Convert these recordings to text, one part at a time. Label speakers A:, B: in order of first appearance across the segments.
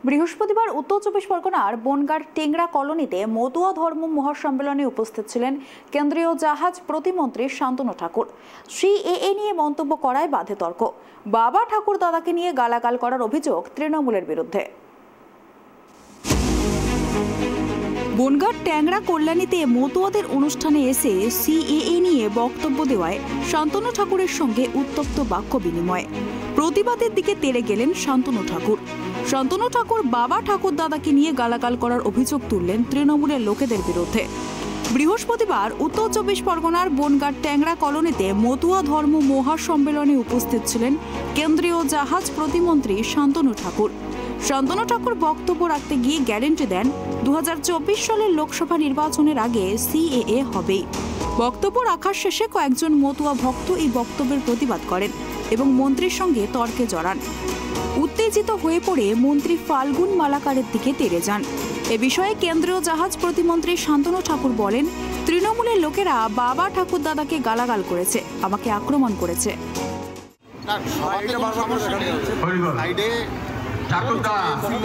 A: বৃহস্পতিবার উত্তর চব্বিশ পরগনার বনগাঁর টেংরা কলোনিতে মতুয়া ধর্ম মহাসম্মেলনে উপস্থিত ছিলেন কেন্দ্রীয় জাহাজ প্রতিমন্ত্রী শান্তনু ঠাকুর। সিএএ নিয়ে মন্তব্য করায় বাধে তর্ক। বাবা ঠাকুর দাদাকে নিয়ে গালাগাল করার অভিযোগ তৃণমূলের বিরুদ্ধে। বনগাঁর ট্যাংরা কল্যাণীতে মতুয়াদের অনুষ্ঠানে এসে সিএএ নিয়ে বক্তব্য দেওয়ায় শান্তনু ঠাকুরের সঙ্গে উত্তপ্ত বাক্য বিনিময়। প্রতিবাদের দিকে তেড়ে গেলেন শান্তনু ঠাকুর। শান্তনু ঠাকুর বাবা ঠাকুর দাদাকে নিয়ে গালাগাল করার অভিযোগ তুললেন তৃণমূলের লোকেদের বিরুদ্ধে। বৃহস্পতিবার উত্তর চব্বিশ পরগনার বনগাঁর ট্যাংরা কলোনিতে মতুয়া ধর্ম মহাসম্মেলনে উপস্থিত ছিলেন কেন্দ্রীয় জাহাজ প্রতিমন্ত্রী শান্তনু ঠাকুর। শান্তনু ঠাকুর বক্তব্য রাখতে গিয়ে গ্যারেন্টি দেন 2024 সালের লোকসভা নির্বাচনের আগে সিএএ হবেই। বক্তব্য রাখার শেষে কয়েকজন মতুয়া ভক্ত এই বক্তব্যের প্রতিবাদ করেন এবং মন্ত্রীর সঙ্গে তর্কে জড়ান। উত্তেজিত হয়ে পড়ে মন্ত্রী ফাল্গুন মালাকারের দিকে তেড়ে যান। এ বিষয়ে কেন্দ্রীয় জাহাজ প্রতিমন্ত্রী শান্তনু ঠাকুর বলেন, তৃণমূলের লোকেরা বাবা ঠাকুর দাদাকে গালাগাল করেছে, আমাকে আক্রমণ করেছে।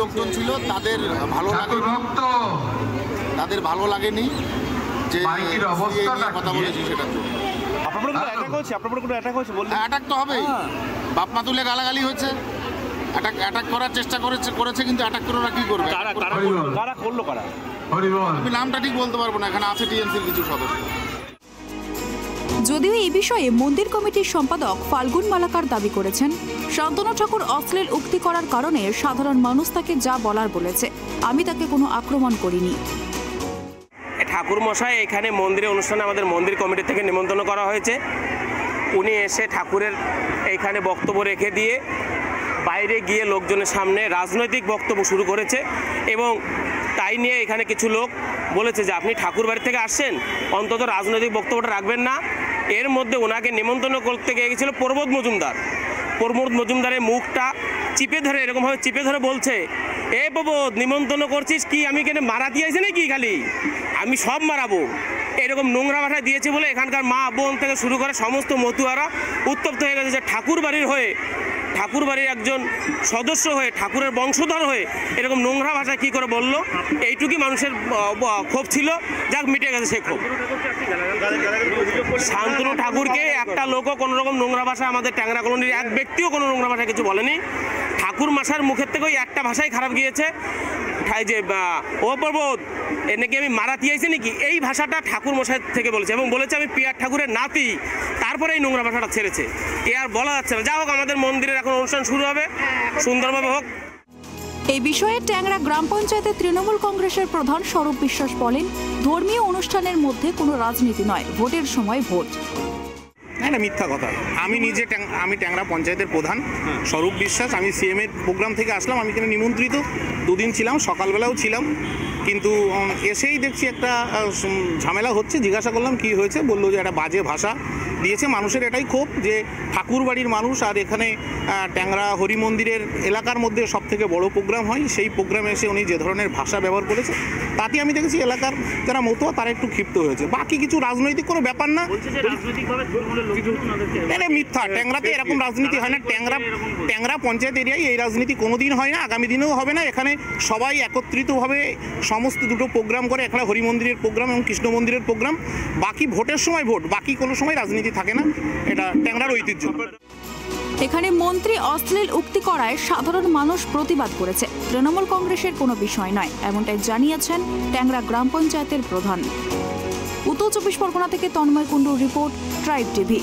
B: লোকজন ছিল তাদের ভালো লাগেনি যে কথা বলেছি, সেটা অ্যাটাক তো হবেই। বাপ মা তুলে গালাগালি হয়েছে, অ্যাটাক করার চেষ্টা করেছে কিন্তু অ্যাটাক করে ওরা কি করবে? আমি নামটা ঠিক বলতে পারবো না, এখানে আছে টিএমসির কিছু সদস্য।
A: যদিও এই বিষয়ে মন্দির কমিটির সম্পাদক ফাল্গুন মালাকার দাবি করেছেন, শান্তনু ঠাকুর অশ্লীল উক্তি করার কারণে সাধারণ মানুষ তাকে যা বলার বলেছে, আমি তাকে কোনো আক্রমণ করিনি।
C: ঠাকুর মশাই এখানে মন্দিরে অনুষ্ঠানে আমাদের মন্দির কমিটি থেকে নিমন্ত্রণ করা হয়েছে। উনি এসে ঠাকুরের এইখানে বক্তব্য রেখে দিয়ে বাইরে গিয়ে লোকজনের সামনে রাজনৈতিক বক্তব্য শুরু করেছে এবং তাই নিয়ে এখানে কিছু লোক বলেছে যে আপনি ঠাকুর বাড়ি থেকে আসছেন, অন্তত রাজনৈতিক বক্তব্যটা রাখবেন না। এর মধ্যে ওনাকে নিমন্ত্রণ করতে গিয়েছিল প্রমোদ মজুমদারের মুখটা চিপে ধরে, এরকমভাবে চিপে ধরে বলছে, এ প্রমোদ নিমন্ত্রণ করছিস কি, আমি কেন মারা দিয়েছি নাকি, খালি আমি সব মারাবো, এরকম নোংরা ভাষা দিয়েছে বলে এখানকার মা বোন থেকে শুরু করে সমস্ত মতুয়ারা উত্তপ্ত হয়ে গেছে যে ঠাকুর বাড়ির একজন সদস্য হয়ে, ঠাকুরের বংশধর হয়ে এরকম নোংরা ভাষা কি করে বলল। এইটুকুই মানুষের ক্ষোভ ছিল, যাক মিটে গেছে সে ক্ষোভ। শান্তনু ঠাকুরকে একটা লোকও কোনো রকম নোংরা ভাষা, আমাদের ট্যাংরা কলোনির এক ব্যক্তিও কোনো নোংরা ভাষা কিছু বলেনি। ঠাকুর মশাইয়ের মুখের থেকে ওই একটা ভাষাই খারাপ গিয়েছে, যে ও পর্বত এ নাকি আমি মারা দিয়েছি নাকি, এই ভাষাটা ঠাকুর মশাই থেকে বলেছে এবং বলেছে আমি পিয়ার ঠাকুরের নাতি, তারপরে এই নোংরা ভাষাটা ছেড়েছে। এ আর বলা যাচ্ছে না। যা হোক, আমাদের মন্দিরের এখন অনুষ্ঠান শুরু হবে, সুন্দরভাবে হোক।
A: এই বিষয়ে ট্যাংরা গ্রাম পঞ্চায়েতের তৃণমূল কংগ্রেসের প্রধান স্বরূপ বিশ্বাস বলেন, ধর্মীয় অনুষ্ঠানের মধ্যে কোনো রাজনীতি নয়, ভোটের সময় ভোট।
D: না, মিথ্যা কথা। আমি ট্যাংরা পঞ্চায়েতের প্রধান স্বরূপ বিশ্বাস। আমি সিএম এর প্রোগ্রাম থেকে আসলাম, আমি এখানে নিমন্ত্রিত, দুদিন ছিলাম, সকালবেলাও ছিলাম, কিন্তু এসেই দেখছি একটা ঝামেলা হচ্ছে। জিজ্ঞাসা করলাম কি হয়েছে, বললো যে একটা বাজে ভাষা দিয়েছে। মানুষের এটাই ক্ষোভ যে ঠাকুর বাড়ির মানুষ, আর এখানে ট্যাংরা হরি মন্দিরের এলাকার মধ্যে সব থেকে বড় প্রোগ্রাম হয়, সেই প্রোগ্রামে এসে উনি যে ধরনের ভাষা ব্যবহার করেছে, তাতে আমি দেখেছি এলাকার যারা মতুয়া তারা একটু ক্ষিপ্ত হয়েছে। বাকি কিছু রাজনৈতিক কোনো ব্যাপার না, মিথ্যা। ট্যাংরাতে এরকম রাজনীতি হয় না। ট্যাংরা পঞ্চায়েত এরিয়ায় এই রাজনীতি কোনোদিন হয় না, আগামী দিনেও হবে না। এখানে সবাই একত্রিতভাবে সমস্ত দুটো প্রোগ্রাম করে, এখানে হরি মন্দিরের প্রোগ্রাম এবং কৃষ্ণ মন্দিরের প্রোগ্রাম। বাকি ভোটের সময় ভোট, বাকি কোনো সময় রাজনীতি থাকে না। এটা ট্যাংরার ঐতিহ্য।
A: এখানে মন্ত্রী অশ্লীল উক্তি করায় সাধারণ মানুষ প্রতিবাদ করেছে, তৃণমূল কংগ্রেসের কোনো বিষয় নয়, এমনটাই জানিয়েছেন ট্যাংরা গ্রাম পঞ্চায়েতের প্রধান। উত্তর চব্বিশ পরগনা থেকে তন্ময় কুণ্ডুর রিপোর্ট, ট্রাইব টিভি।